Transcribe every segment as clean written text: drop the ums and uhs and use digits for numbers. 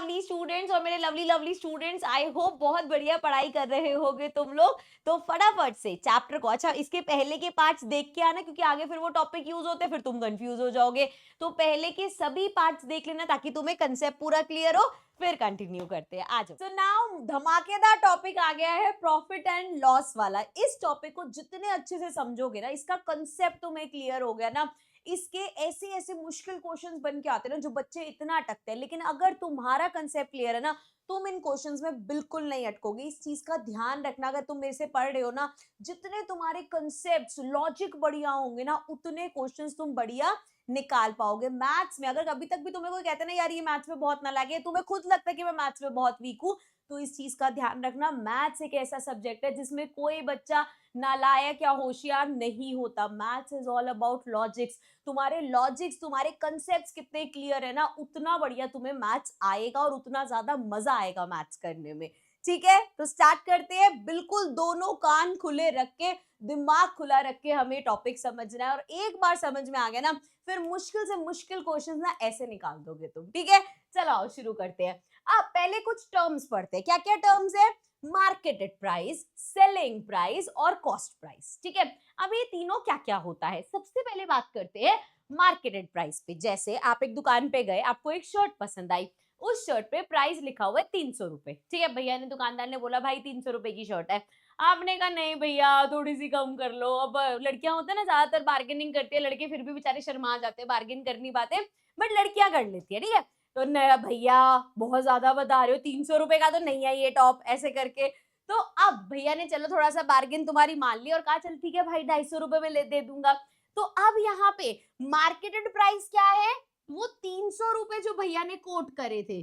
Lovely students और मेरे lovely lovely students, I hope बहुत बढ़िया पढ़ाई कर रहे होगे तुम लोग। तो फटाफट से चैप्टर को, अच्छा इसके पहले के पार्ट्स देख के आना, क्योंकि आगे फिर वो टॉपिक यूज होते हैं, फिर तुम कंफ्यूज हो जाओगे। तो पहले के सभी पार्ट्स देख लेना ताकि तुम्हें कंसेप्ट पूरा क्लियर हो। फिर कंटिन्यू करते हैं, आ जाओ। सो नाउ धमाकेदार टॉपिक आ गया है, प्रॉफिट एंड लॉस वाला। इस टॉपिक को जितने अच्छे से समझोगे ना, इसका कंसेप्ट तुम्हें क्लियर हो गया ना, इसके ऐसे ऐसे मुश्किल क्वेश्चंस बन के आते हैं ना जो बच्चे इतना अटकते हैं, लेकिन अगर तुम्हारा कंसेप्ट क्लियर है ना, तुम इन क्वेश्चंस में बिल्कुल नहीं अटकोगे। इस चीज का ध्यान रखना, अगर तुम मेरे से पढ़ रहे हो ना, जितने तुम्हारे कंसेप्ट्स लॉजिक बढ़िया होंगे ना, उतने क्वेश्चंस तुम बढ़िया निकाल पाओगे मैथ्स में। अगर अभी तक भी तुम्हें कोई कहता है ना यार ये मैथ्स में बहुत नालायक है, तुम्हें खुद लगता है कि मैं मैथ्स में बहुत वीक हूँ, तो इस चीज का ध्यान रखना। मैथ्स एक ऐसा सब्जेक्ट है जिसमें कोई बच्चा नालायक या होशियार नहीं होता। Maths is all about logics. तुम्हारे लॉजिक्स, तुम्हारे कंसेप्ट्स कितने क्लियर है ना, उतना बढ़िया तुम्हें मैथ्स आएगा और उतना ज्यादा मजा आएगा मैथ्स करने में। ठीक है, तो स्टार्ट करते हैं। बिल्कुल दोनों कान खुले रख के, दिमाग खुला रख के हमें टॉपिक समझना है, और एक बार समझ में आ गया ना, फिर मुश्किल से मुश्किल क्वेश्चंस ना ऐसे निकाल दोगे तुम। ठीक है, चलो आओ शुरू करते हैं। अब पहले कुछ टर्म्स पढ़ते हैं। क्या क्या टर्म्स है? मार्केटेड प्राइस, सेलिंग प्राइस और कॉस्ट प्राइस। ठीक है, अब ये तीनों क्या क्या होता है, सबसे पहले बात करते हैं मार्केटेड प्राइस पे। जैसे आप एक दुकान पे गए, आपको एक शर्ट पसंद आई, उस शर्ट पे प्राइस लिखा हुआ है 300 रुपए। ठीक है, भैया ने, दुकानदार ने बोला भाई 300 रुपए की शर्ट है। आपने कहा नहीं भैया थोड़ी सी कम कर लो। अब लड़कियां होते हैं ना, ज्यादातर बार्गेनिंग करती है, लड़के फिर भी बेचारे शर्मा जाते हैं, बार्गेन कर नहीं पाते, बट लड़कियां कर लेती है। ठीक है, तो नया भैया बहुत ज्यादा बता रहे हो, 300 रुपए का तो नहीं है ये टॉप, ऐसे करके। तो अब भैया ने चलो थोड़ा सा बार्गेन तुम्हारी मान ली और कहा चल ठीक है भाई 250 रुपए में ले दे दूंगा। तो अब यहाँ पे मार्केटेड प्राइस क्या है? वो 300 रुपए जो भैया ने कोट करे थे।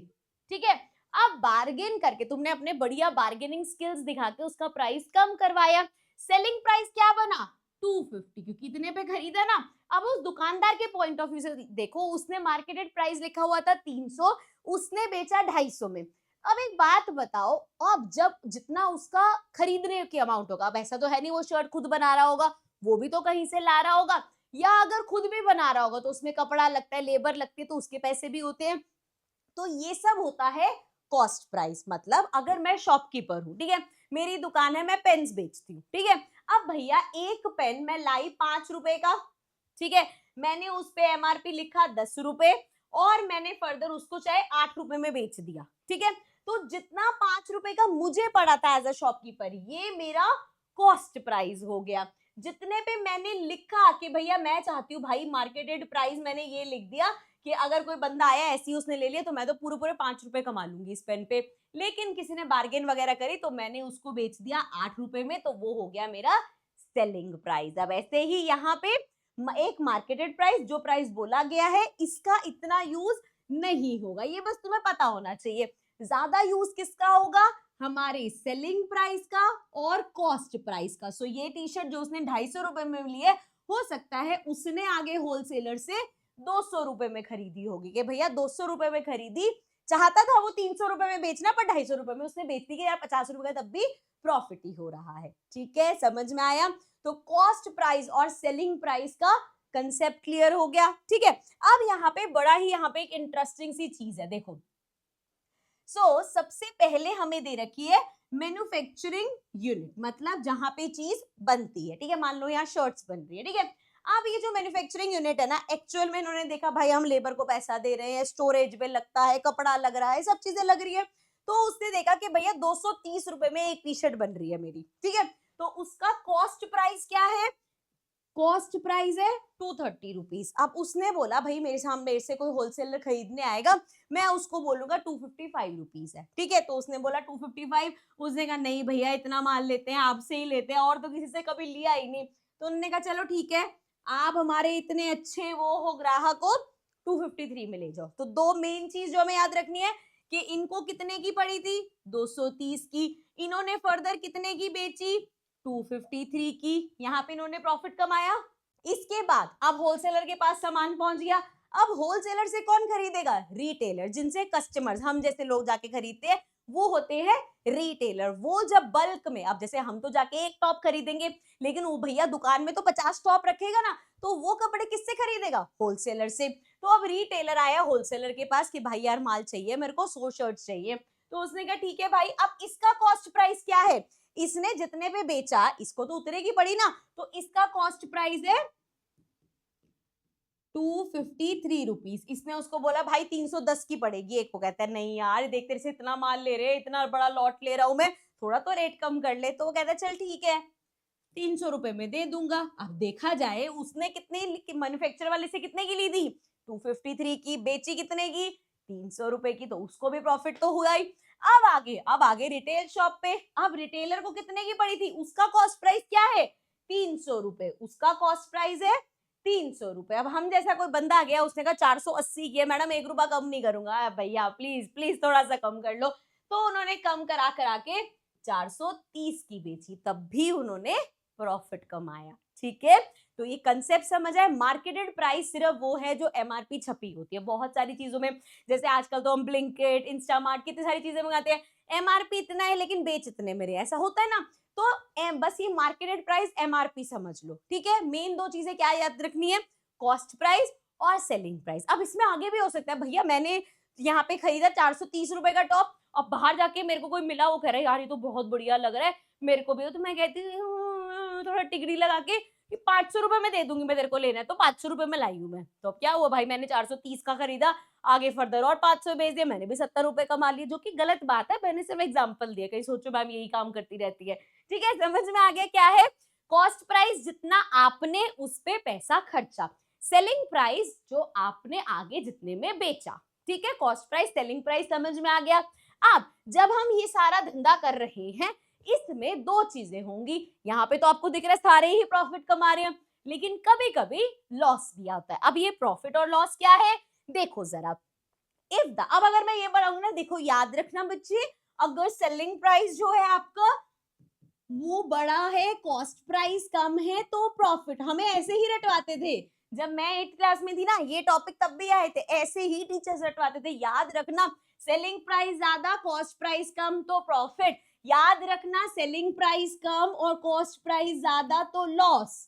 ठीक है, अब बार्गेन करके तुमने अपने बढ़िया बार्गेनिंग स्किल्स दिखा के उसका प्राइस कम करवाया। सेलिंग प्राइस क्या बना? 250, क्योंकि इतने पे खरीदा ना। अब उस दुकानदार के पॉइंट ऑफ व्यू से देखो, उसने मार्केटेड प्राइस लिखा हुआ था 300, उसने बेचा 250 में। अब एक बात बताओ, अब जब जितना उसका खरीदने की अमाउंट होगा, अब ऐसा तो है नहीं वो शर्ट खुद बना रहा होगा, वो भी तो कहीं से ला रहा होगा, या अगर खुद भी बना रहा होगा तो उसमें कपड़ा लगता है, लेबर लगती है, तो उसके पैसे भी होते हैं। तो ये सब होता है कॉस्ट प्राइस। मतलब अगर मैं शॉपकीपर हूं, ठीक है, मेरी दुकान है, मैं पेन्स बेचती हूँ, ठीक है। अब भैया एक पेन मैं लाई 5 रुपए का, ठीक है, मैंने उस पे एमआरपी लिखा 10 रुपए, और मैंने फर्दर उसको चाहे 8 रुपए में बेच दिया। ठीक है, तो जितना 5 रुपए का मुझे पड़ा था एज अ शॉपकीपर, ये मेरा कॉस्ट प्राइस हो गया। जितने पे मैंने लिखा कि भैया मैं चाहती हूँ भाई मार्केटेड प्राइस, मैंने ये लिख दिया कि अगर कोई बंदा आया ऐसे ही उसने ले लिया तो मैं तो पूरे पूरे 5 रुपए कमा लूंगी इस पेन पे, लेकिन किसी ने बार्गेन वगैरह करी तो मैंने उसको बेच दिया 8 रुपए में, तो वो हो गया मेरा सेलिंग प्राइस। अब ऐसे ही यहाँ पे एक मार्केटेड प्राइस, जो प्राइस बोला गया है, इसका इतना यूज नहीं होगा, ये बस तुम्हें पता होना चाहिए। ज्यादा यूज किसका होगा? हमारे सेलिंग प्राइस का और कॉस्ट प्राइस का। सो ये टी शर्ट जो उसने 250 रुपए में लिए, हो सकता है उसने आगे होलसेलर से 200 रुपए में खरीदी होगी, कि भैया 200 रुपए में खरीदी, चाहता था वो 300 रुपए में बेचना, पर 250 रुपए में उसने बेच दी कि यार 50 रुपए का तब भी प्रॉफिट ही हो रहा है। ठीक है, समझ में आया? तो कॉस्ट प्राइस और सेलिंग प्राइस का कंसेप्ट क्लियर हो गया। ठीक है, अब यहाँ पे बड़ा ही, यहाँ पे एक इंटरेस्टिंग सी चीज है, देखो। सबसे पहले हमें दे रखी है मैन्युफैक्चरिंग यूनिट, मतलब जहां पे चीज बनती है। ठीक है, मान लो यहाँ शर्ट्स बन रही है, ठीक है। अब ये जो मैन्युफैक्चरिंग यूनिट है ना, एक्चुअल में इन्होंने देखा भाई हम लेबर को पैसा दे रहे हैं, स्टोरेज पे लगता है, कपड़ा लग रहा है, सब चीजें लग रही है, तो उसने देखा कि भैया 230 रुपए में एक टी शर्ट बन रही है मेरी। ठीक है, तो उसका कॉस्ट प्राइस क्या है? कॉस्ट प्राइस है 230 रुपीज। अब उसने बोला भाई मेरे सामने, मेरे से कोई होलसेलर खरीदने आएगा, मैं उसको बोलूंगा 255 रुपीज है। ठीक है, तो उसने बोला 255, उसने कहा नहीं भैया इतना माल लेते हैं, आपसे ही लेते हैं, और तो किसी से कभी लिया ही नहीं। तो उन्होंने कहा चलो ठीक है, आप हमारे इतने अच्छे वो हो ग्राहक हो, 253 में ले जाओ। तो दो मेन चीज जो हमें याद रखनी है कि इनको कितने की पड़ी थी? 230 की। इन्होंने फर्दर कितने की बेची? 253 की। यहाँ पे इन्होंने प्रॉफिट कमाया। इसके बाद अब होलसेलर के पास सामान पहुंच गया। अब होलसेलर से कौन खरीदेगा? रिटेलर, जिनसे कस्टमर्स, हम जैसे लोग जाके खरीदते हैं, वो होते हैं रिटेलर। वो जब बल्क में, अब जैसे हम तो जाके एक टॉप खरीदेंगे, लेकिन वो भैया दुकान में तो 50 टॉप रखेगा ना, तो वो कपड़े किससे खरीदेगा? होलसेलर से। तो अब रिटेलर आया होलसेलर के पास कि भाई यार माल चाहिए मेरे को, 100 शर्ट्स चाहिए। तो उसने कहा ठीक है भाई, अब इसका कॉस्ट प्राइस क्या है, इसने जितने पे बेचा इसको तो उतरेगी पड़ी ना, तो इसका कॉस्ट प्राइस है 253 रुपीज। इसने उसको बोला भाई 310 की पड़ेगी। एक को कहता है नहीं यार देख तेरे से इतना माल ले रहे, इतना बड़ा लॉट ले रहा हूं मैं, थोड़ा तो रेट कम कर ले। तो वो कहता है चल ठीक है 300 रुपए में दे दूंगा। अब देखा जाए उसने कितने मैन्युफैक्चरर वाले से कितने की ली थी, 253 की, बेची कितने की, 300 रुपए की, तो उसको भी प्रॉफिट तो हुआ ही। अब आगे रिटेल शॉप पे, अब रिटेलर को कितने की पड़ी थी, उसका कॉस्ट प्राइस क्या है 300 रुपए, उसका कॉस्ट प्राइस है 300 रुपए। अब हम जैसा कोई बंदा आ गया, उसने कहा 480 की है मैडम, 1 रुपया कम नहीं करूंगा, भैया प्लीज प्लीज थोड़ा सा कम कर लो। तो उन्होंने कम करा करा के 430 की बेची, तब भी उन्होंने प्रॉफिट कमाया। ठीक है, तो ये कंसेप्ट समझ आए। मार्केटेड प्राइस सिर्फ वो है जो एमआरपी छपी होती है। बहुत सारी चीजों में, जैसे आजकल तो हम ब्लिंकिट, इंस्टामार्ट, कितनी सारी चीजें मंगाते हैं, एमआरपी इतना है लेकिन बेच इतने में रहे, ऐसा होता है ना। तो बस ये मार्केटेड प्राइस एमआरपी समझ लो। ठीक है, मेन दो चीजें क्या याद रखनी है, कॉस्ट प्राइस और सेलिंग प्राइस। अब इसमें आगे भी हो सकता है, भैया मैंने यहाँ पे खरीदा 430 रुपए का टॉप, अब बाहर जाके मेरे को कोई मिला, वो कह रहा है यार ये तो बहुत बढ़िया लग रहा है मेरे को भी, तो मैं कहती हूँ थोड़ा टिकड़ी लगा के कि 500 रुपए में दे दूंगी, मैं तेरे को लेना है तो 500 रुपए में लाई हूँ मैं। तो अब क्या हुआ भाई, मैंने 430 का खरीदा, आगे फर्दर और 500 बेच दिया, मैंने भी 70 रुपए कमा लिए, जो कि गलत बात है। मैंने सिर्फ एग्जाम्पल दिया, कहीं सोचो मैम यही काम करती रहती है। ठीक है, समझ में आ गया क्या है कॉस्ट प्राइस, जितना आपने उस पे पैसा खर्चा, सेलिंग प्राइस जो आपने आगे जितने में बेचा। ठीक है, कॉस्ट प्राइस, सेलिंग प्राइस समझ में आ गया। अब जब हम ये सारा धंधा कर रहे हैं, इसमें दो चीजें होंगी। यहाँ पे तो आपको दिख रहा है सारे ही प्रॉफिट कमा रहे हैं, लेकिन कभी कभी लॉस भी आता है। अब ये प्रॉफिट और लॉस क्या है, देखो जरा। अब अगर मैं ये बनाऊंगा ना, देखो याद रखना बच्चे, अगर सेलिंग प्राइस जो है आपका वो बड़ा है, कॉस्ट प्राइस कम है, तो प्रॉफिट, हमें ऐसे ही रटवाते थे जब मैं 8th क्लास में थी ना, ये टॉपिक तब भी आए थे, ऐसे ही टीचर्स रटवाते थे। याद रखना, सेलिंग प्राइस ज्यादा, कॉस्ट प्राइस कम तो प्रॉफिट। याद रखना, सेलिंग प्राइस कम और कॉस्ट प्राइस ज्यादा तो लॉस।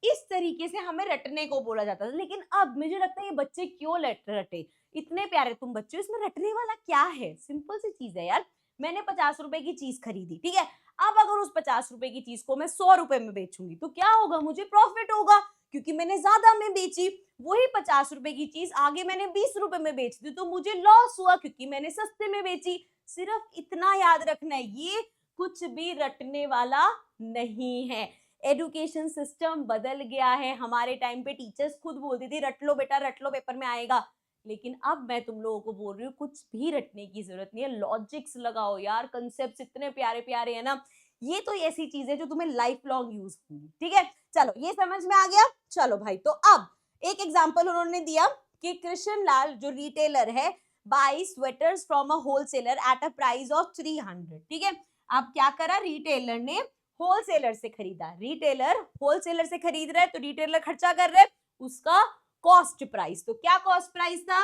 इस तरीके से हमें रटने को बोला जाता था। लेकिन अब मुझे लगता है ये बच्चे क्यों रटे, इतने प्यारे तुम बच्चे, इसमें रटने वाला क्या है, सिंपल सी चीज है यार। मैंने 50 रुपए की चीज खरीदी, ठीक है, अब अगर उस 50 रुपए की चीज को मैं 100 रुपए में बेचूंगी तो क्या होगा, मुझे प्रॉफिट होगा, क्योंकि मैंने ज्यादा में बेची। वही 50 रुपए की चीज आगे मैंने 20 रुपए में बेच दी तो मुझे लॉस हुआ, क्योंकि मैंने सस्ते में बेची। सिर्फ इतना याद रखना है, ये कुछ भी रटने वाला नहीं है। एजुकेशन सिस्टम बदल गया है। हमारे टाइम पे टीचर्स खुद बोलती थी रट लो बेटा, रट लो, पेपर में आएगा। लेकिन अब मैं तुम लोगों को बोल रही हूँ, कुछ भी रटने की जरूरत नहीं है, लॉजिक्स लगाओ यार, कंसेप्ट्स इतने प्यारे प्यारे है ना। ये तो ऐसी चीज है जो तुम्हें लाइफ लॉन्ग यूज होगी। ठीक है, चलो ये समझ में आ गया। चलो भाई, तो अब एक एग्जाम्पल उन्होंने दिया कि कृष्ण लाल जो रिटेलर है, by sweaters from a wholesaler at a price of 300। ठीक है, अब क्या करा, रिटेलर ने होलसेलर से खरीदा, रिटेलर होलसेलर से खरीद रहा है तो रिटेलर खर्चा कर रहा है, उसका कॉस्ट प्राइस, तो क्या कॉस्ट प्राइस था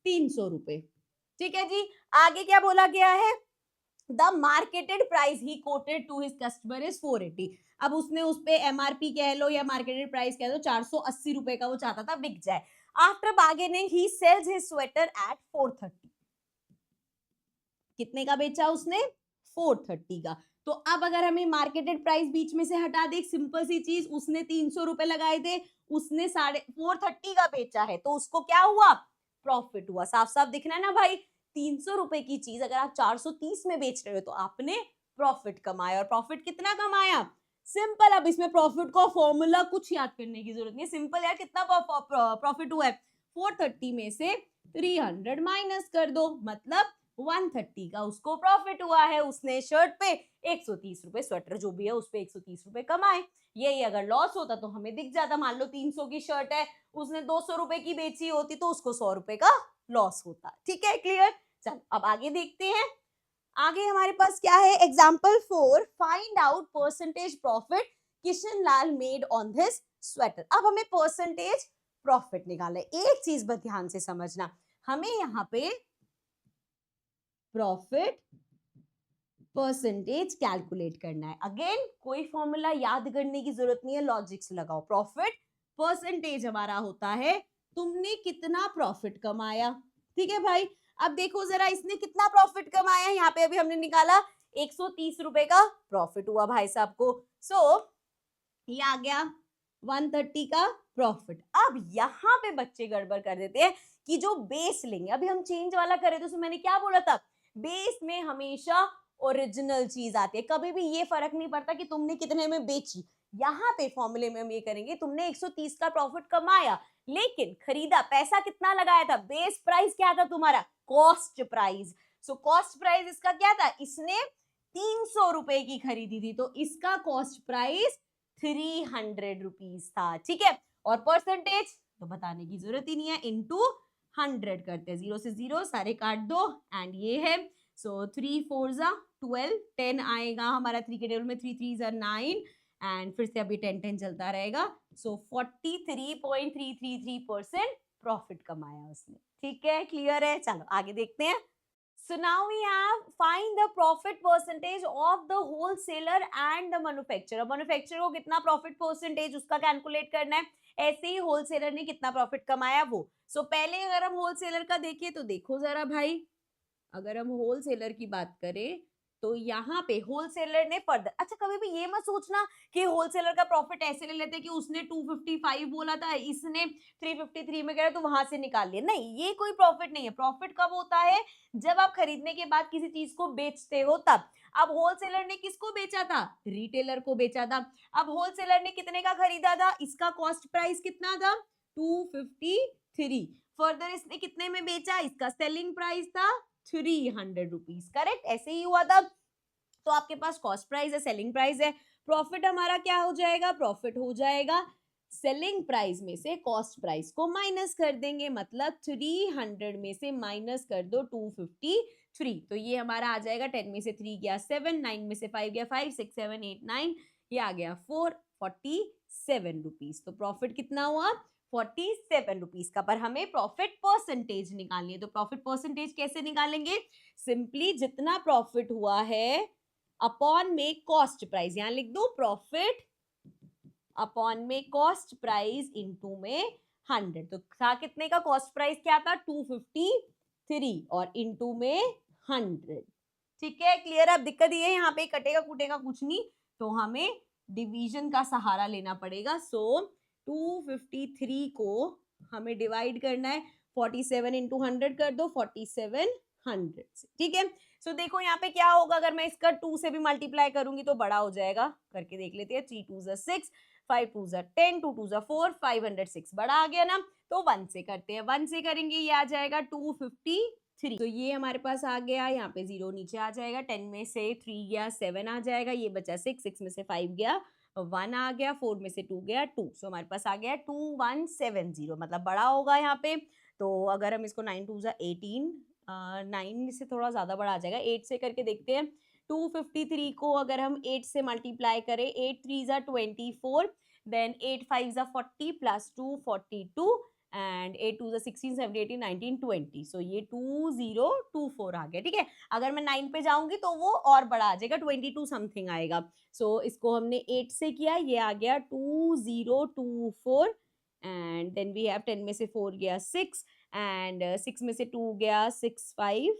300 रुपए। ठीक है जी, आगे क्या बोला गया है, the marketed price he quoted to his customer is 480। अब उसने उस पे एमआरपी कह लो या मार्केटेड प्राइस कह लो, 480 रुपए का वो चाहता था बिक जाए। आफ्टर बार्गेनिंग ही सेल्स हिज स्वेटर एट 430। कितने का बेचा उसने, 430 का। तो अब अगर हमें मार्केटेड प्राइस बीच में से हटा दे, सिंपल सी चीज, उसने 300 रुपए लगाए थे, उसने 430 का बेचा है, तो उसको क्या हुआ, प्रॉफिट हुआ। साफ साफ दिखना है ना भाई, 300 रुपए की चीज अगर आप 430 में बेच रहे हो तो आपने प्रॉफिट कमाया। और प्रॉफिट कितना कमाया, सिंपल। अब इसमें प्रॉफिट का फॉर्मूला कुछ याद करने की जरूरत नहीं है, सिंपल यार, कितना प्रॉफिट हुआ है, 430 में से 300 माइनस कर दो, मतलब 130 का उसको प्रॉफिट हुआ है। उसने शर्ट पे 130 रुपए, स्वेटर जो भी है उस पे 130 रुपए कमाए। यही अगर लॉस होता तो हमें दिख जाता, मान लो 300 की शर्ट है, उसने 200 रुपए की बेची होती तो उसको 100 रुपए का लॉस होता। ठीक है, क्लियर। चल अब आगे देखते हैं, आगे हमारे पास क्या है, example 4, find out percentage profit Kishan Lal made on this sweater. अब हमें परसेंटेज प्रॉफिट निकालना है। एक चीज बस ध्यान से समझना, हमें यहाँ पे प्रॉफिट परसेंटेज कैलकुलेट करना है। अगेन कोई फॉर्मूला याद करने की जरूरत नहीं है, लॉजिक्स लगाओ। प्रॉफिट परसेंटेज हमारा होता है तुमने कितना प्रॉफिट कमाया। ठीक है भाई, अब देखो जरा इसने कितना प्रॉफिट कमाया। यहाँ पे अभी हमने निकाला 130 रुपए का प्रॉफिट हुआ भाई साहब को। सो ये आ गया 130 का प्रॉफिट। अब यहाँ पे बच्चे गड़बड़ कर देते हैं कि जो बेस लेंगे, अभी हम चेंज वाला करें तो उसमें मैंने क्या बोला था, बेस में हमेशा ओरिजिनल चीज आती है, कभी भी ये फर्क नहीं पड़ता कि तुमने कितने में बेची। यहाँ पे फॉर्मूले में हम ये करेंगे, तुमने 130 का प्रॉफिट कमाया लेकिन खरीदा, पैसा कितना लगाया था, बेस प्राइस क्या था तुम्हारा, cost price. So cost price इसका क्या था, इसने 300 रुपए की खरीदी थी तो इसका कॉस्ट प्राइस 300 रुपीज था। ठीक है, और परसेंटेज तो बताने की जरूरत ही नहीं है, इनटू 100 करते हैं, 0 से 0 सारे काट दो एंड ये है। सो 3 4 जा 12, 10 आएगा हमारा 3 के टेबल में, 3 3 जा 9 एंड फिर से अभी 10 10 चलता रहेगा। सो 43.333% प्रॉफिट कमाया उसने। ठीक है, क्लियर है, चलो आगे देखते हैं। So now we have find the profit percentage of the wholesaler and the manufacturer. Manufacturer को कितना profit percentage उसका कैलकुलेट करना है, ऐसे ही होलसेलर ने कितना प्रॉफिट कमाया वो। सो पहले अगर हम होलसेलर का देखें तो देखो जरा भाई, अगर हम होलसेलर की बात करें तो यहाँ पे होलसेलर ने फर्दर, अच्छा कभी भी ये मत सोचना कि होलसेलर का प्रॉफिट ऐसे ले लेते कि उसने 255 बोला था, इसने 353 में गया तो वहां से निकाल लिया, नहीं, ये कोई प्रॉफिट नहीं है। प्रॉफिट कब होता है, जब आप खरीदने के बाद किसी चीज को बेचते हो तब। अब होलसेलर ने किसको बेचा था, रिटेलर को बेचा था। अब होलसेलर ने कितने का खरीदा था, इसका कॉस्ट प्राइस कितना था, 253। फर्दर इसने कितने में बेचा, इसका सेलिंग प्राइस था 300 रुपीज, करेक्ट, ऐसे ही हुआ था। तो आपके पास कॉस्ट प्राइस है, सेलिंग प्राइस है, प्रॉफिट हमारा क्या हो जाएगा, प्रॉफिट हो जाएगा सेलिंग प्राइस में से कॉस्ट प्राइस को माइनस कर देंगे, मतलब 300 में से माइनस कर दो 253, तो ये हमारा आ जाएगा 10 में से 3 गया 7, 9 में से 5 गया 5, 6 7 8 9, ये आ गया 447 रुपीज। तो प्रॉफिट कितना हुआ, 47 रुपीज का। पर हमें प्रॉफिट परसेंटेज निकालनी है, तो प्रॉफिट परसेंटेज कैसे निकालेंगे, सिंपली जितना प्रॉफिट हुआ है अपॉन में कॉस्ट प्राइस, यहां लिख दो प्रॉफिट अपॉन में कॉस्ट प्राइस इनटू में 100। तो था कितने का कॉस्ट प्राइस, क्या था 253 और इनटू में 100। ठीक है, क्लियर। अब दिक्कत ये है यहाँ पे कटेगा कूटेगा कुछ नहीं, तो हमें डिवीजन का सहारा लेना पड़ेगा। सो 253 को हमें डिवाइड करना है 47 इंटू 100 कर दो 4700 से। ठीक है, सो देखो यहाँ पे क्या होगा, अगर मैं इसका 2 से भी मल्टीप्लाई करूंगी तो बड़ा हो जाएगा, करके देख लेते हैं। 3 2 6, 5 2 10, 2 2 4, 506 बड़ा आ गया ना, तो 1 से करते हैं, 1 से करेंगे ये आ जाएगा 253। तो ये हमारे पास आ गया, यहाँ पे 0 नीचे आ जाएगा, 10 में से 3 गया 7 आ जाएगा, ये बचा 6, 6 में से 5 गया 1 आ गया, 4 में से 2 गया 2, सो हमारे पास आ गया 2170, मतलब बड़ा होगा यहाँ पे। तो अगर हम इसको 9 2 18, 9 से थोड़ा ज्यादा बड़ा आ जाएगा, 8 से करके देखते हैं। 253 को अगर हम 8 से मल्टीप्लाई करें, 8 3 जा 24, देन 8 5 जा 40 प्लस 2 42 एंड 8 2 जा 16 17 18 19 20, सो ये 2024 आ गया। ठीक है, अगर मैं 9 पे जाऊंगी तो वो और बड़ा आ जाएगा, 22 समथिंग आएगा। सो इसको हमने 8 से किया, ये आ गया 2024 एंड देन वी हैव 10 में से 4 गया 6 एंड 6 में से 2 गया 6 5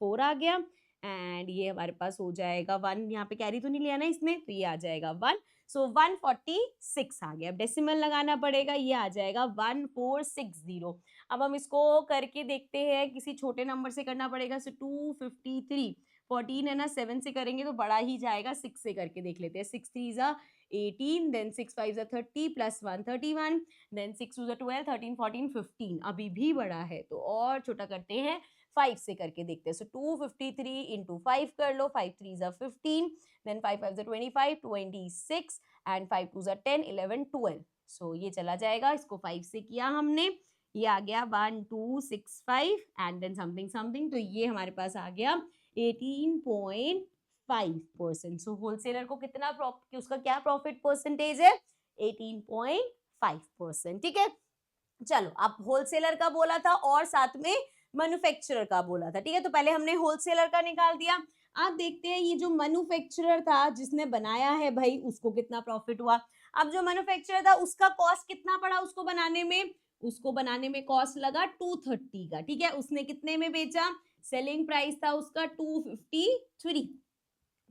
4 आ गया एंड ये हमारे पास हो जाएगा 1, यहाँ पे कैरी तो नहीं लिया ना इसने, तो ये आ जाएगा 1, सो 146 आ गया। अब डेसिमल लगाना पड़ेगा, ये आ जाएगा 1460। अब हम इसको करके देखते हैं, किसी छोटे नंबर से करना पड़ेगा। सो 253 14 है ना, 7 से करेंगे तो बड़ा ही जाएगा, 6 से करके देख लेते हैं। 6 3 जा 18, देन 6 5 जा 30 प्लस 1 31, देन 6 2 जा 12 13 14 15, अभी भी बड़ा है तो और छोटा करते हैं, 5 से करके देखते हैं। सो 253 इंटू 5 कर लो, 5 3 जा 15, देन 5 5 जा 25 26 एंड 5 2 जा 10 11 12, सो ये चला जाएगा, इसको 5 से किया हमने, ये आ गया 1265 एंड देन समथिंग समथिंग, तो ये हमारे पास आ गया 18.5%। सो होलसेलर को कितना उसका क्या प्रॉफिट परसेंटेज है, 18.5%। ठीक है, चलो अब होलसेलर का बोला था और साथ में मैन्युफैक्चरर का बोला था। ठीक है, तो पहले हमने होलसेलर का निकाल दिया। अब देखते हैं ये जो मैन्युफैक्चरर था जिसने बनाया है भाई, उसको कितना प्रॉफिट हुआ। अब जो मैन्युफैक्चरर था उसका कॉस्ट कितना पड़ा उसको बनाने में, उसको बनाने में कॉस्ट लगा 230 का, ठीक है। उसने कितने में बेचा, सेलिंग प्राइस था उसका 253।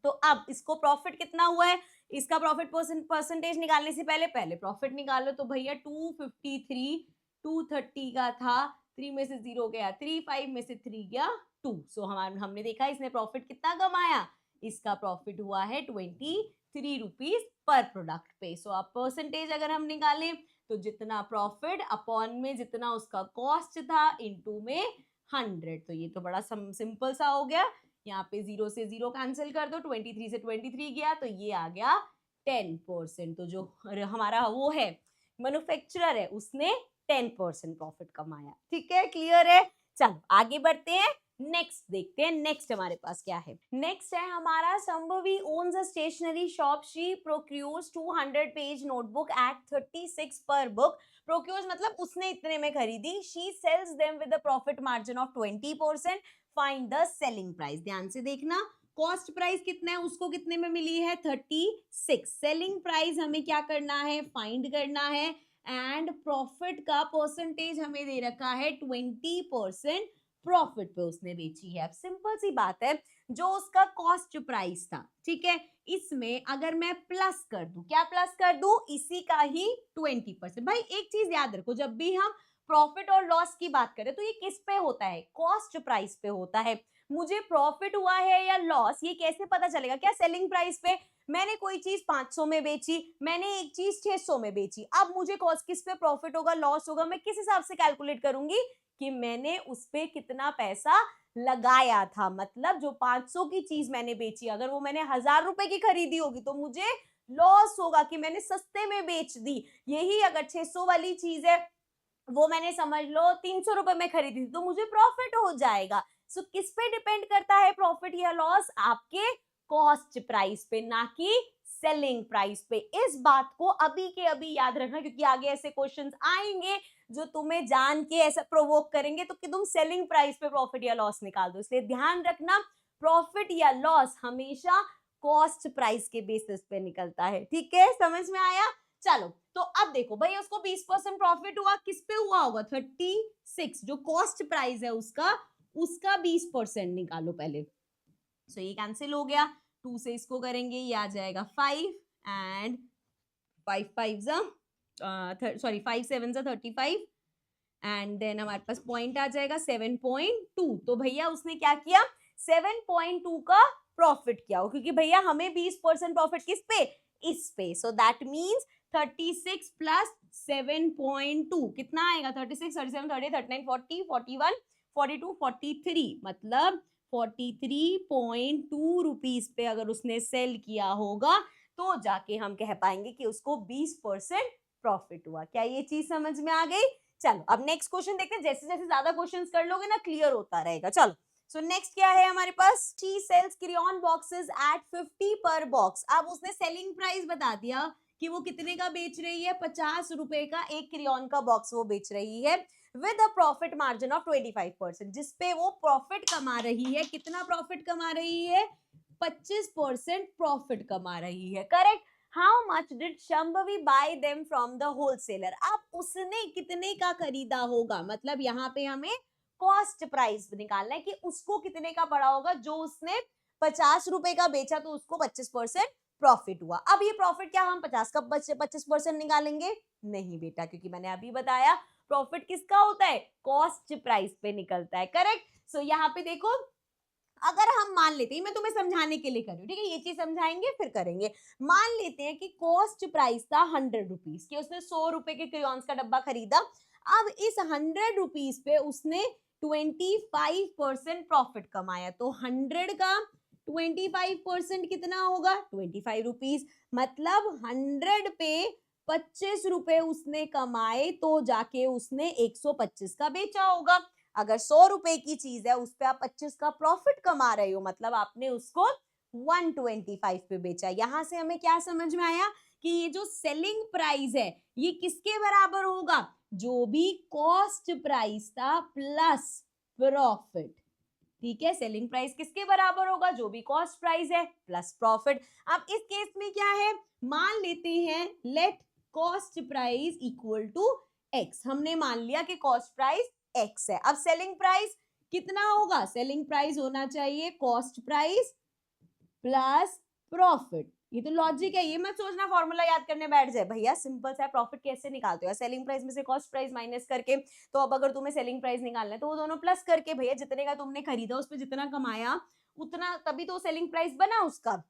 तो अब इसको प्रॉफिट कितना हुआ है, इसका प्रॉफिट परसेंटेज निकालने से पहले पहले प्रॉफिट निकालो। तो भैया 253 230 का था, 3 में से 0 गया 3, 5 में से 3 गया 2। सो हमने देखा इसने प्रॉफिट कितना कमाया, इसका प्रॉफिट हुआ है 23 रुपीज पर प्रोडक्ट पे। सो अब परसेंटेज अगर हम निकालें तो जितना प्रॉफिट अपॉन में जितना उसका कॉस्ट था इनटू में 100। तो ये तो बड़ा सिंपल सा हो गया। यहाँ पे 0 से 0 कैंसिल कर दो, 23 से 23 गया तो ये आ गया 10%। तो जो हमारा वो है मैन्युफैक्चरर है उसने 10% प्रॉफिट कमाया। ठीक है, क्लियर है। चलो आगे बढ़ते हैं, नेक्स्ट देखते हैं। नेक्स्ट हमारे पास क्या है, नेक्स्ट है हमारा Sambhavi owns a stationery shop, she procures 200 page notebook at 36 per book. Procures मतलब उसने इतने में खरीदी, she sells them with a profit margin of 20%, find the selling price. ध्यान से देखना, कॉस्ट प्राइस कितना है, उसको कितने में मिली है 36, सेलिंग प्राइस हमें क्या करना है, फाइंड करना है, एंड प्रॉफिट का परसेंटेज हमें दे रखा है 20% प्रॉफिट पे उसने बेची है। अब सिंपल सी बात है, जो उसका कॉस्ट प्राइस था, ठीक है, इसमें अगर मैं प्लस कर दूं, क्या प्लस कर दूं, इसी का ही 20%। भाई एक चीज याद रखो, जब भी हम प्रॉफिट और लॉस की बात करें तो ये किस पे होता है, कॉस्ट प्राइस पे होता है। मुझे प्रॉफिट हुआ है या लॉस ये कैसे पता चलेगा, क्या सेलिंग प्राइस पे। मैंने कोई चीज 500 में बेची, मैंने एक चीज 600 में बेची, अब मुझे कॉस्ट किस पे प्रॉफिट होगा लॉस होगा, मैं किस हिसाब से कैलकुलेट करूंगी कि मैंने उस पे कितना पैसा लगाया था। मतलब जो 500 की चीज मैंने बेची, अगर वो मैंने 1000 रुपए की खरीदी होगी तो मुझे लॉस होगा कि मैंने सस्ते में बेच दी। यही अगर 600 वाली चीज है, वो मैंने समझ लो 300 रुपए में खरीदी थी, तो मुझे प्रॉफिट हो जाएगा। सो किस पे डिपेंड करता है प्रॉफिट या लॉस, आपके कॉस्ट प्राइस पे, ना कि सेलिंग प्राइस पे। इस बात को अभी के अभी याद रखना, क्योंकि आगे ऐसे क्वेश्चंस आएंगे जो तुम्हें जान के ऐसा प्रोवोक करेंगे तो कि तुम सेलिंग प्राइस पे प्रॉफिट या लॉस निकाल दो। इसलिए ध्यान रखना, प्रॉफिट या लॉस हमेशा कॉस्ट प्राइस के बेसिस पे निकलता है। ठीक है, समझ में आया। चलो तो अब देखो भाई, उसको 20% प्रॉफिट हुआ, किस पे हुआ होगा 36, जो कॉस्ट प्राइस है उसका, उसका 20% निकालो पहले। सो ये कैंसिल हो गया, 2 से इसको करेंगे ये आ जाएगा 5, एंड 5 7 35, एंड देन हमारे पास पॉइंट आ जाएगा 7.2। तो भैया उसने क्या किया, 7.2 का प्रॉफिट किया हो, क्योंकि भैया हमें 20% प्रॉफिट किस पे, इस पे। सो दैट मीन्स 36 प्लस 7.2 कितना आएगा, 36 37 30 39 40 41 42 43, मतलब 43.2 रुपीज पे अगर उसने सेल किया होगा तो जाके हम कह पाएंगे कि उसको 20% प्रॉफिट हुआ। क्या ये चीज समझ में आ गई। चलो अब नेक्स्ट क्वेश्चन देखते हैं, जैसे जैसे ज्यादा क्वेश्चंस कर लोगे ना क्लियर होता रहेगा। चलो सो नेक्स्ट क्या है हमारे पास, she sells crayon boxes at 50 per box. अब उसने सेलिंग प्राइस बता दिया कि वो कितने का बेच रही है, 50 रुपए का एक क्रेयॉन का बॉक्स वो बेच रही है, with a profit margin of 25%, जिसपे वो प्रॉफिट कमा रही है। कितना प्रॉफिट कमा रही है, 25% प्रॉफिट कमा रही है। Correct. How much did Shambhavi bye them from the wholesaler. अब उसने कितने का खरीदा होगा, मतलब यहाँ पे हमें कॉस्ट प्राइस निकालना है कि उसको कितने का पड़ा होगा। जो उसने 50 रुपए का बेचा तो उसको 25% प्रॉफिट हुआ। अब ये प्रॉफिट क्या हम 50 का 25% निकालेंगे, नहीं बेटा, क्योंकि मैंने अभी बताया प्रॉफिट किसका होता है, कॉस्ट प्राइस पे निकलता है। करेक्ट। सो यहाँ पे देखो, अगर हम मान लेते हैं, मैं तुम्हें समझाने के लिए कर रही हूँ, ठीक है, ये चीज समझाएंगे फिर करेंगे। मान लेते हैं कि कॉस्ट प्राइस था 100 रुपीज की, उसने 100 रुपए के क्रेयॉन्स का डब्बा खरीदा। अब इस 100 रुपीज पे उसने 25% प्रॉफिट कमाया, तो 100 का 25% कितना होगा, 25 रुपीज। मतलब 100 पे 25 रुपए उसने कमाए तो जाके उसने 125 का बेचा होगा। अगर 100 रुपए की चीज है उस पे आप 25 का प्रॉफिट कमा रहे हो, मतलब आपने उसको 125 पे बेचा। यहां से हमें क्या समझ में आया कि ये जो सेलिंग प्राइस है ये किसके बराबर होगा, जो भी कॉस्ट प्राइस था प्लस प्रॉफिट। ठीक है, सेलिंग प्राइस किसके बराबर होगा, जो भी कॉस्ट प्राइस है प्लस प्रॉफिट। अब इस केस में क्या है, मान लेते हैं let cost price equal to x, हमने मान लिया कि कॉस्ट प्राइस x है। अब सेलिंग प्राइस कितना होगा? सेलिंग प्राइस होना चाहिए कॉस्ट प्राइस प्लस प्रॉफिट। ये तो लॉजिक है, ये मत सोचना फॉर्मूला याद करने बैठ जाए भैया, सिंपल सा प्रॉफिट कैसे निकालते हो? सेलिंग प्राइस में से कॉस्ट प्राइस माइनस करके। तो अब अगर तुम्हें सेलिंग प्राइस निकालना है तो वो दोनों प्लस करके, भैया जितने का तुमने खरीदा उस पर जितना कमाया उतना, तभी तो सेलिंग प्राइस बना उसका।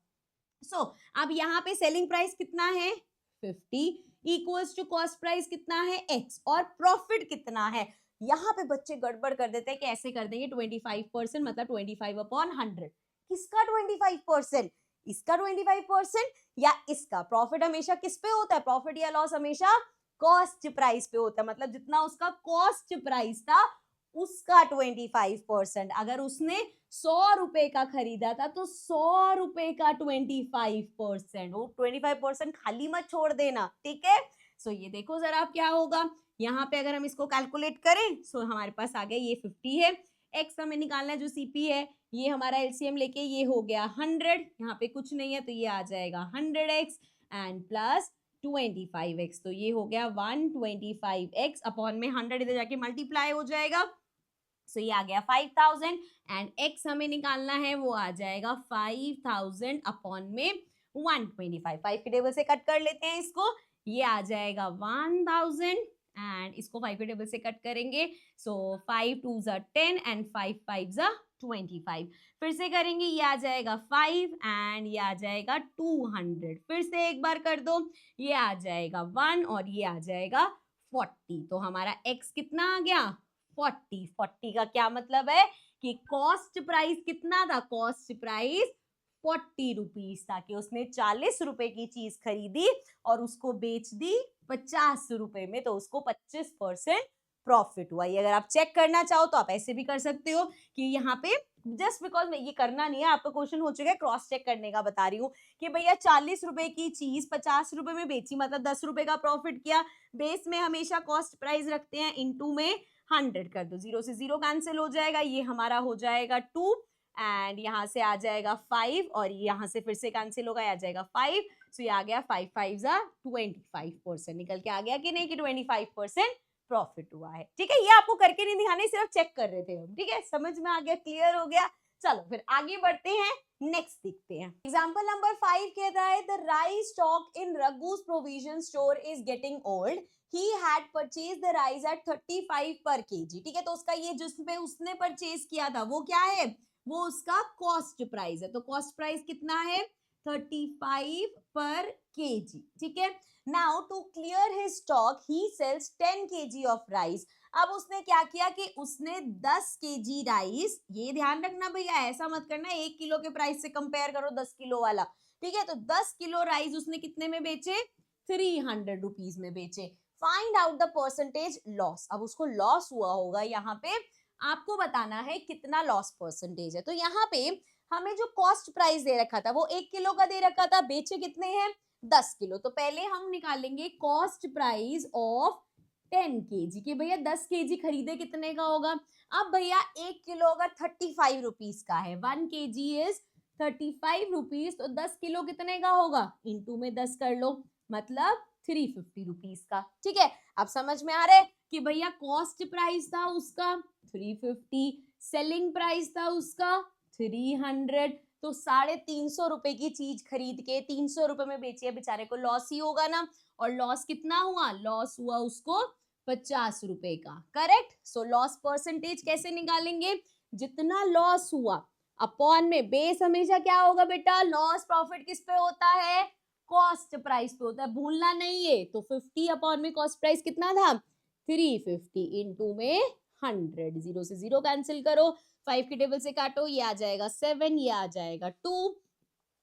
अब यहाँ पे सेलिंग प्राइस कितना है 50 इक्वल्स टू कॉस्ट प्राइस कितना है x, और प्रॉफिट कितना है? यहाँ पे बच्चे गड़बड़ कर देते हैं कि ऐसे कर देंगे 25% मतलब 25/100। किसका 25%? इसका 25% या इसका? प्रॉफिट हमेशा किस पे होता है? प्रॉफिट या लॉस हमेशा कॉस्ट प्राइस पे होता है, मतलब जितना उसका कॉस्ट प्राइस था उसका 25%। अगर उसने 100 रुपए का खरीदा था तो 100 रुपए का 25%। वो 25% खाली मत छोड़ देना, ठीक है? सो ये देखो जरा आप क्या होगा यहाँ पे, अगर हम इसको कैलकुलेट करें सो हमारे पास आ गया ये 50 है, x हमें निकालना है जो CP है, ये हमारा LCM लेके ये हो गया 100, यहाँ पे कुछ नहीं है तो ये आ जाएगा 100x एंड प्लस 25x, तो ये हो गया 125x अपॉन में 100 इधर जाके मल्टीप्लाई हो जाएगा। सो ये आ गया 5000 एंड x हमें निकालना है वो आ जाएगा 5000 अपॉन में 125। 5 के टेबल से कट कर लेते हैं इसको, ये आ जाएगा 1000 एंड इसको 5 के टेबल से कट करेंगे सो 5 2s are 10 and 5 5s are 25। फिर से करेंगे, ये आ जाएगा 5 एंड ये आ जाएगा 200। फिर से एक बार कर दो, ये आ जाएगा 1 और ये आ जाएगा 40। तो हमारा x कितना आ गया 40। 40 का क्या मतलब है कि कॉस्ट प्राइस कितना था? कॉस्ट प्राइस 40 रुपीज था, कि उसने 40 रुपए की चीज खरीदी और उसको बेच दी 50 रुपए में, तो उसको 25% प्रॉफिट हुआ। ये अगर आप चेक करना चाहो तो आप ऐसे भी कर सकते हो कि यहाँ पे जस्ट बिकॉज ये करना नहीं है, आपका क्वेश्चन हो चुका है, क्रॉस चेक करने का बता रही हूँ कि भैया 40 रुपए की चीज 50 रुपए में बेची, मतलब 10 रुपए का प्रॉफिट किया। बेस में हमेशा कॉस्ट प्राइस रखते हैं, इनटू में 100 कर दो, 0 से 0 कैंसिल हो जाएगा, ये हमारा हो जाएगा 2 एंड यहाँ से आ जाएगा 5 और यहाँ से फिर से कैंसिल होगा, आ जाएगा 5। सो ये आ गया 5 5s are 25%। निकल के आ गया कि नहीं कि 25% प्रॉफिट हुआ है। ठीक है, ये आपको करके नहीं दिखाने, सिर्फ चेक कर रहे थे हम। ठीक है, समझ में आ गया, क्लियर हो गया। चलो फिर आगे बढ़ते हैं, नेक्स्ट देखते हैं। एग्जाम्पल नंबर 5 कहता है the rice stock in Raghu's provision store is getting old, he had purchased the rice at 35 per kg। ठीक है, तो उसका ये जिसपे उसने परचेज किया था वो क्या है? वो उसका कॉस्ट प्राइस है। तो कॉस्ट प्राइस कितना है 35 पर kg। ठीक है, now to clear his stock he sells 10 kg of rice. अब उसने क्या किया कि उसने 10 kg राइस, ये ध्यान रखना भैया, ऐसा मत करना 1 किलो के प्राइस से कंपेयर करो 10 किलो वाला। ठीक है, तो 10 किलो राइस उसने कितने में बेचे? 300 रुपीज में बेचे। Find out the percentage loss. अब उसको लॉस हुआ होगा, यहाँ पे आपको बताना है कितना लॉस परसेंटेज है। तो यहाँ पे हमें जो कॉस्ट प्राइस दे रखा था वो 1 किलो का दे रखा था, बेचे कितने हैं 10 किलो। तो पहले हम निकालेंगे कॉस्ट प्राइस ऑफ 10 kg कि भैया 10 kg खरीदे कितने का होगा। अब भैया 1 किलो अगर 35 रुपीज का है, 1 kg इज 35 रुपीज, तो 10 किलो कितने का होगा? इनटू में 10 कर लो, मतलब 350 रुपीज का। ठीक है, अब समझ में आ रहा है कि भैया कॉस्ट प्राइस था उसका 350, सेलिंग प्राइस था उसका 300, तो 350 रुपए की चीज खरीद के 300 रुपए में बेची है, बेचारे को लॉस ही होगा ना। और लॉस कितना हुआ? लॉस हुआ उसको 50 रुपए का। करेक्ट। सो लॉस परसेंटेज कैसे निकालेंगे? जितना लॉस हुआ अपॉन में, बेस हमेशा क्या होगा बेटा? लॉस प्रॉफिट किस पे होता है? कॉस्ट प्राइस पे होता है, भूलना नहीं है। तो 50 अपॉन में कॉस्ट प्राइस कितना था 350 इनटू में 100, 0 से 0 कैंसिल करो, 5 के टेबल से काटो, ये आ जाएगा 7, ये आ जाएगा 2,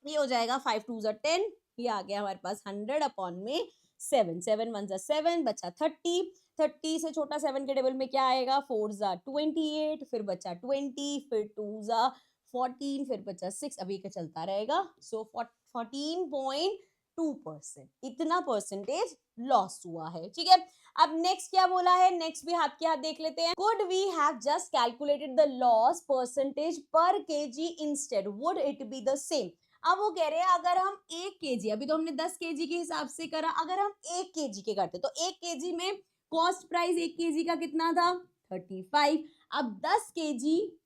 ये हो जाएगा 5 2s are 10, ये आ गया हमारे पास 100 अपॉन में 7, 7 1s are 7, बचा 30, 30 से छोटा 7 के टेबल में क्या आएगा? 4s are 28, फिर बचा 20, फिर 2s are 14, फिर बचा 6, अभी का चलता रहेगा। सो 14.2% इतना परसेंटेज लॉस हुआ है। ठीक है, अब नेक्स्ट क्या बोला है? नेक्स्ट भी हाथ के हाथ देख लेते हैं। Could we have just calculated the loss percentage per kg instead? Would it be the same? अब वो कह रहे हैं अगर हम 1 kg, अभी तो हमने 10 kg के हिसाब से करा, अगर हम 1 kg के करते तो 1 kg में कॉस्ट प्राइस 1 केजी का कितना था 35। अब 10 केजी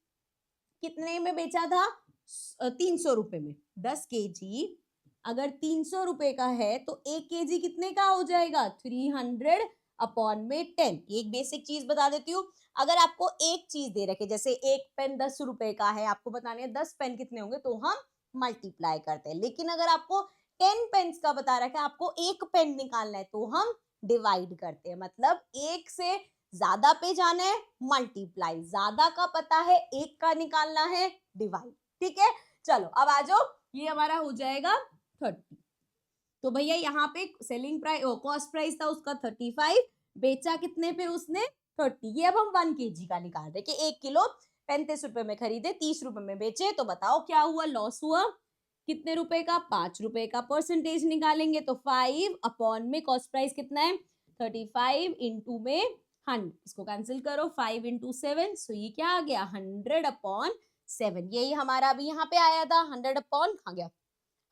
कितने में बेचा था 300 रुपए में। 10 केजी अगर 300 रुपए का है तो 1 केजी कितने का हो जाएगा 300 अपॉन में 10। एक बेसिक चीज बता देती हूँ, अगर आपको एक चीज दे रखे जैसे एक पेन 10 रुपए का है, आपको बताने हैं 10 पेन कितने होंगे तो हम मल्टीप्लाई करते हैं। लेकिन अगर आपको 10 पेन्स का बता रखा है, आपको एक पेन निकालना है तो हम डिवाइड करते हैं। मतलब एक से ज्यादा पे जाना है मल्टीप्लाई, ज्यादा का पता है एक का निकालना है डिवाइड। ठीक है, चलो अब आ जाओ, ये हमारा हो जाएगा 30। तो भैया यहाँ पे सेलिंग प्राइस कॉस्ट प्राइस था उसका 35, बेचा कितने पे उसने 30। ये अब हम 1 केजी का निकाल रहे कि 1 किलो 35 रुपए में खरीदे 30 रुपए में बेचे, तो बताओ क्या हुआ, लॉस हुआ कितने रुपए का 5 रुपए का। परसेंटेज निकालेंगे तो 5 अपॉन में कॉस्ट प्राइस कितना है 35 इंटू में 100, इसको कैंसिल करो 5 इंटू 7, सो ये क्या आ गया 100 अपॉन 7। यही हमारा अभी यहाँ पे आया था 100 अपॉन आ गया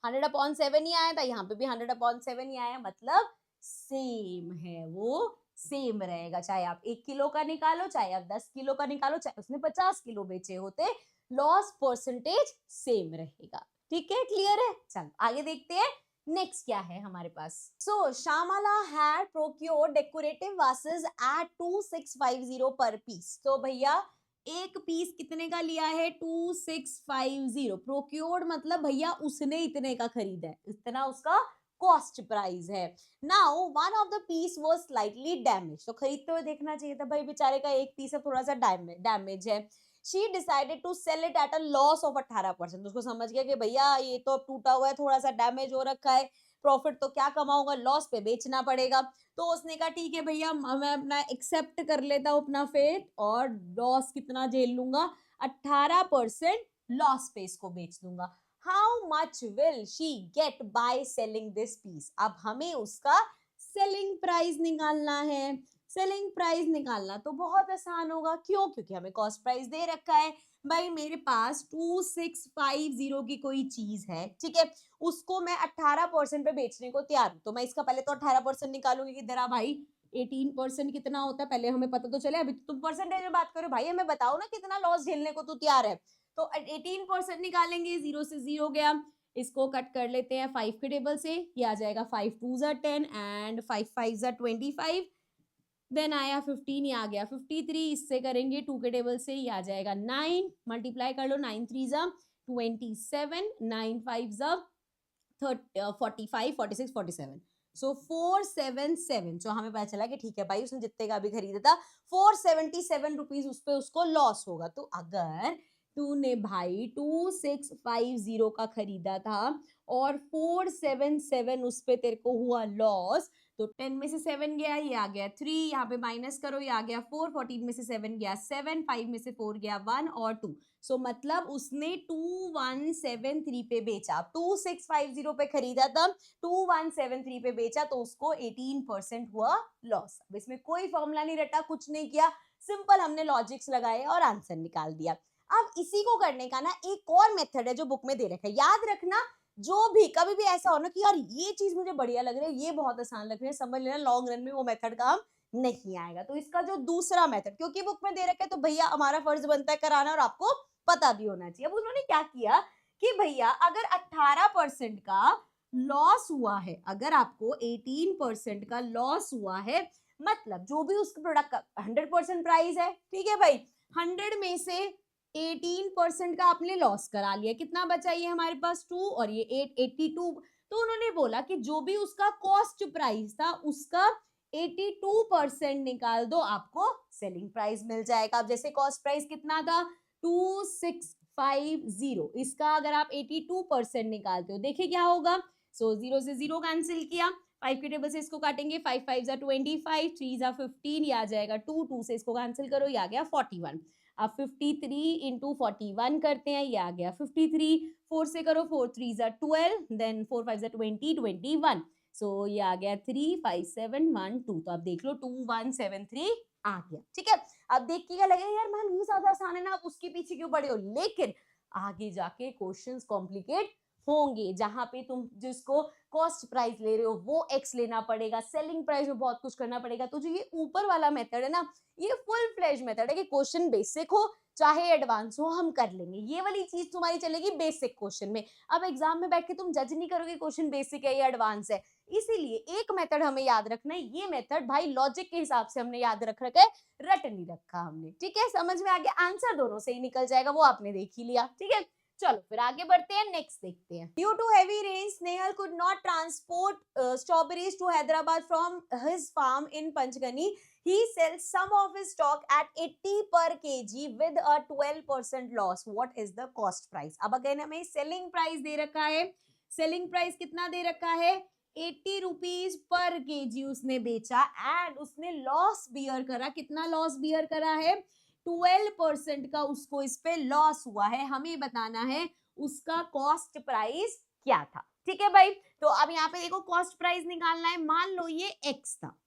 100 अपॉन 7 ही आया था, यहाँ पे भी 100 अपॉन 7 ही आया, मतलब सेम है, वो सेम रहेगा। चाहे आप 1 किलो का निकालो, चाहे आप 10 किलो का निकालो, चाहे उसने 50 किलो बेचे होते, लॉस परसेंटेज सेम रहेगा। ठीक है, क्लियर है। चलो आगे देखते हैं नेक्स्ट क्या है हमारे पास। So Shyamala had procured decorative vases at 2650 per piece. तो भैया एक पीस कितने का लिया है 2650। प्रोक्योर्ड मतलब भैया उसने इतने का खरीदा है, इतना उसका कॉस्ट प्राइस है। Now one of the piece was slightly damage, तो खरीदते हुए देखना चाहिए था भाई बेचारे का एक पीस है थोड़ा सा डैमेज है। She decided to sell it at a loss of 18%। उसको समझ गया कि भैया ये तो अब टूटा हुआ है, थोड़ा सा डैमेज हो रखा है, प्रॉफिट तो क्या कमाऊंगा, लॉस पे बेचना पड़ेगा। तो उसने कहा ठीक है भैया मैं अपना एक्सेप्ट कर लेता हूँ अपना फेट, और लॉस कितना झेल लूंगा 18% लॉस पे इसको बेच दूंगा। How much will she get by selling this piece. अब हमें उसका सेलिंग प्राइस निकालना है। सेलिंग प्राइस निकालना तो बहुत आसान होगा, क्यों, क्योंकि हमें कॉस्ट प्राइस दे रखा है। भाई मेरे पास 2650 की कोई चीज है, ठीक है, उसको मैं 18% पे बेचने को तैयार हूं, तो मैं इसका पहले तो 18% निकालूंगी कि जरा भाई 18% कितना होता है पहले हमें पता तो चले। अभी तो तुम परसेंटेज में बात करो, भाई हमें बताओ ना कितना लॉस झेलने को तू तैयार है। तो 18% निकालेंगे, 0 से 0 गया, इसको कट कर लेते हैं 5 के टेबल से, ये आ जाएगा 5 2 10 एंड 5 5 25, देन आया 15, ये आ गया 53, इससे करेंगे 2 के टेबल से, ये आ जाएगा 9, मल्टीप्लाई कर लो 9 3 27, 9 5 45 46 47, सो 477। सो हमें पता चला कि ठीक है भाई उसने जितने का भी खरीदा था 477 रुपीज उस पे उसको लॉस होगा। तो अगर तूने भाई 2650 का खरीदा था और 477 उस पे तेरे को हुआ लॉस, तो 10 में से 7 गया, ये आ गया 3, यहाँ पे माइनस करो, ये आ गया 4, 14 में से 7 गया 7, 5 में से 4 गया 1 और 2, सो मतलब उसने 2173 पे बेचा। 2650 पे खरीदा था, 2173 पे बेचा, तो उसको 18% हुआ लॉस। अब इसमें कोई फॉर्मूला नहीं रटा, कुछ नहीं किया, सिंपल हमने लॉजिक्स लगाए और आंसर निकाल दिया। अब इसी को करने का ना एक और मेथड है जो बुक में दे रखा है, याद रखना। जो भी कभी भी ऐसा हो ना कि यार ये चीज मुझे बढ़िया लग रही है, ये बहुत आसान लग रही है, समझ लेना लॉन्ग रन में वो मेथड काम नहीं आएगा। तो इसका जो दूसरा मेथड, क्योंकि बुक में दे रखा है तो भैया हमारा फर्ज बनता है कराना, और आपको पता भी होना चाहिए। अब उन्होंने क्या किया कि भैया अगर 18% का लॉस हुआ है, अगर आपको 18% का लॉस हुआ है, मतलब जो भी उस प्रोडक्ट का 100% प्राइस है, ठीक है भाई, 100 में से 18% का आपने लॉस करा लिया, कितना बचा ये हमारे पास 2 और ये 82। तो उन्होंने बोला कि जो भी उसका कॉस्ट प्राइस था उसका 82% निकाल दो, आपको सेलिंग प्राइस मिल जाएगा। अब जैसे कॉस्ट प्राइस कितना था 2650, इसका अगर आप 82% निकालते हो, देखिए क्या होगा। सो 0 से 0 कैंसिल किया, 5 के टेबल से इसको काटेंगे, 5 5 25, 3 15, ये आ जाएगा 2, 2 से इसको कैंसिल करो, ये आ गया 41। अब 53 इंटू 41 करते हैं, ये आ गया 53, 4 से करो, 4 3 12, देन 4 5 20, 21, सो ये आ गया 3 5 7 1 2। तो अब देख लो 2173 आ गया, ठीक है। अब देख के क्या लगेगा, यार मैम ये ज्यादा आसान है ना, आप उसके पीछे क्यों पड़े हो, लेकिन आगे जाके क्वेश्चंस कॉम्प्लिकेट होंगे जहां पे तुम जिसको कॉस्ट प्राइस ले रहे हो वो एक्स लेना पड़ेगा, सेलिंग प्राइस में बहुत कुछ करना पड़ेगा। तो जो ये ऊपर वाला मेथड है ना, ये फुल फ्लेज मेथड है कि क्वेश्चन बेसिक हो चाहे एडवांस हो हम कर लेंगे। ये वाली चीज तुम्हारी चलेगी बेसिक क्वेश्चन में। अब एग्जाम में बैठ के तुम जज नहीं करोगे क्वेश्चन बेसिक है या एडवांस है। इसीलिए एक मेथड हमें याद रखना है, ये मेथड भाई लॉजिक के हिसाब से हमने याद रख रखा है, रट नहीं रखा हमने, ठीक है। समझ में आ गया, आंसर दोनों से ही निकल जाएगा, वो आपने देख ही लिया, ठीक है। चलो फिर आगे बढ़ते हैं, नेक्स्ट देखते हैं। Due to heavy rain Snehal could not transport strawberries to Hyderabad from his farm in Panchgani. He sells some of his stock at 80 per kg with a 12% loss. What is the cost price? अब again हमें selling price दे रखा है, selling price कितना दे रखा है, 80 rupees per KG उसने बेचा and उसने लॉस बियर करा। कितना लॉस बियर करा है, 12% का उसको इस पे लॉस हुआ है। हमें बताना है उसका कॉस्ट प्राइस क्या था, ठीक है भाई। तो अब यहाँ पे देखो कॉस्ट प्राइस निकालना है, मान लो ये एक्स था,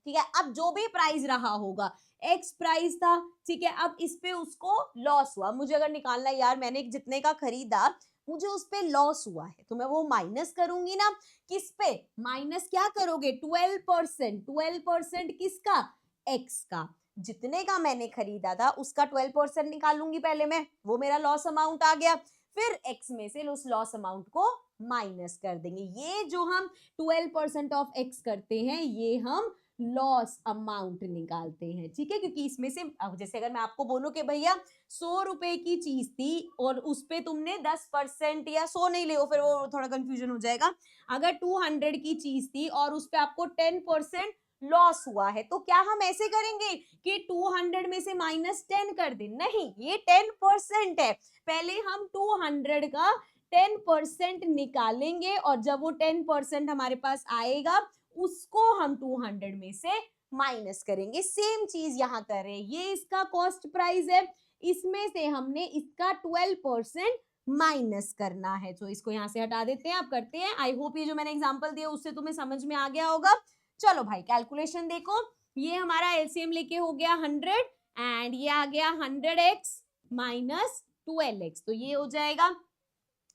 ठीक है। अब जो भी प्राइस रहा होगा एक्स प्राइस था, ठीक है। अब इस पे उसको लॉस हुआ, मुझे अगर निकालना है यार मैंने जितने का खरीदा मुझे उस पे लॉस हुआ है, तो मैं वो माइनस करूंगी ना, किस पे माइनस क्या करोगे, 12%। 12% किसका, एक्स का। जितने का मैंने खरीदा था उसका 12% निकालूंगी पहले मैं, वो मेरा लॉस अमाउंट आ गया। फिर एक्स में से उस लॉस अमाउंट को माइनस कर देंगे। ये जो हम 12% ऑफ एक्स करते हैं ये हम लॉस अमाउंट निकालते हैं, ठीक है। क्योंकि इसमें से अब जैसे अगर मैं आपको बोलूं कि भैया 100 रुपए की चीज थी और उस पे तुमने 10% या 100 नहीं ले, फिर वो थोड़ा कंफ्यूजन हो जाएगा। अगर 200 की चीज थी और उस पे आपको 10% लॉस हुआ है, तो क्या हम ऐसे करेंगे कि 200 में से -10 कर दें, नहीं, ये 10% है। पहले हम 200 का 10% निकालेंगे और जब वो 10% हमारे पास आएगा उसको हम 200 में से माइनस करेंगे। सेम चीज यहां कर रहे हैं, ये इसका कॉस्ट प्राइस है, इसमें से हमने इसका 12% माइनस करना है। तो इसको यहां से हटा देते हैं, अब करते हैं। आई होप ये जो मैंने एग्जांपल दिया उससे तुम्हें समझ में आ गया होगा। चलो भाई कैलकुलेशन देखो, ये हमारा एलसीएम लेके हो गया 100 एंड ये आ गया 100x माइनस 12x, तो ये हो जाएगा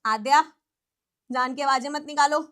आद्या, जान के आवाजें मत निकालो,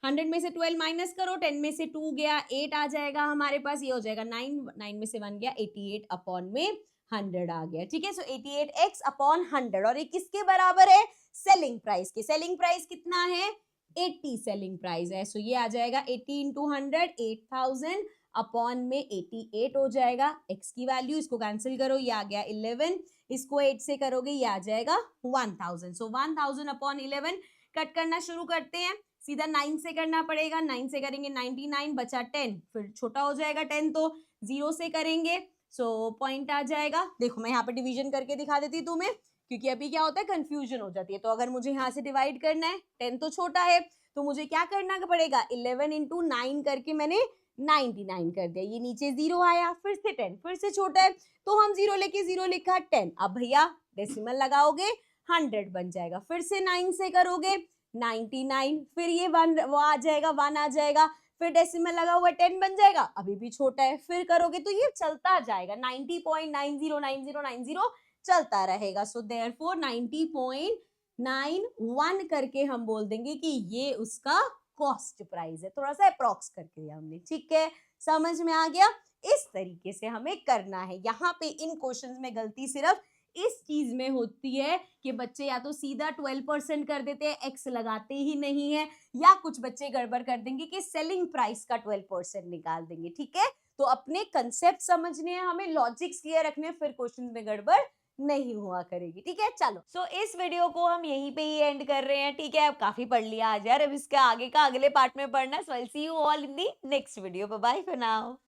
100 में से 12 माइनस करो, 10 में से 2 गया 8 आ जाएगा हमारे पास, ये हो जाएगा 9 में से 1 गया 88 अपॉन में 100 आ गया, ठीक है। सो 88x अपॉन 100 और ये किसके बराबर है, सेलिंग प्राइस के। सेलिंग प्राइस कितना है, 80 सेलिंग प्राइस है। सो ये आ जाएगा 80 इंटू 100 8000 अपॉन में 88 हो जाएगा। x की वैल्यू, इसको कैंसिल करो, ये आ गया 11, इसको 8 से करोगे ये आ जाएगा 1000। सो 1000 अपॉन 11 कट करना शुरू करते हैं, सीधा 9 से करना पड़ेगा, 9 से करेंगे 99 बचा 10, फिर छोटा हो जाएगा 10 तो 0 से करेंगे, सो पॉइंट आ जाएगा। देखो मैं यहाँ पे डिवीजन करके दिखा देती तुम्हें, क्योंकि अभी क्या होता है कंफ्यूजन हो जाती है। तो अगर मुझे यहाँ से डिवाइड करना है, 10 तो छोटा है, तो मुझे क्या करना पड़ेगा, 11 इंटू 9 करके मैंने 99 कर दिया, ये नीचे 0 आया, फिर से 10, फिर से छोटा है तो हम 0 लेके 0 लिखा 10। अब भैया डेसिमल लगाओगे 100 बन जाएगा, फिर से 9 से करोगे 99, फिर ये 1 वो आ जाएगा 1 आ जाएगा, फिर डेसिमल लगा हुआ 10 बन जाएगा, अभी भी छोटा है, फिर करोगे तो ये चलता जाएगा 90.909090 चलता रहेगा। सो देयरफॉर 90.91 करके हम बोल देंगे कि ये उसका कॉस्ट प्राइस है। थोड़ा सा अप्रॉक्स करके दिया हमने, ठीक है, समझ में आ गया। इस तरीके से हमें करना है। यहाँ पे इन क्वेश्चंस में गलती सिर्फ इस चीज में होती है कि बच्चे या तो सीधा 12% कर देते हैं, एक्स लगाते ही नहीं है, या कुछ बच्चे गड़बड़ कर देंगे कि सेलिंग प्राइस का 12% निकाल देंगे, ठीक है। तो अपने कंसेप्ट समझने हैं हमें, लॉजिक्स क्लियर रखने, फिर क्वेश्चन में गड़बड़ नहीं हुआ करेगी, ठीक है। चलो सो इस वीडियो को हम यहीं पे ही एंड कर रहे हैं, ठीक है। अब काफी पढ़ लिया आज यार, अब इसके आगे का अगले पार्ट में पढ़ना। So I will see you all in the next video, bye bye for now.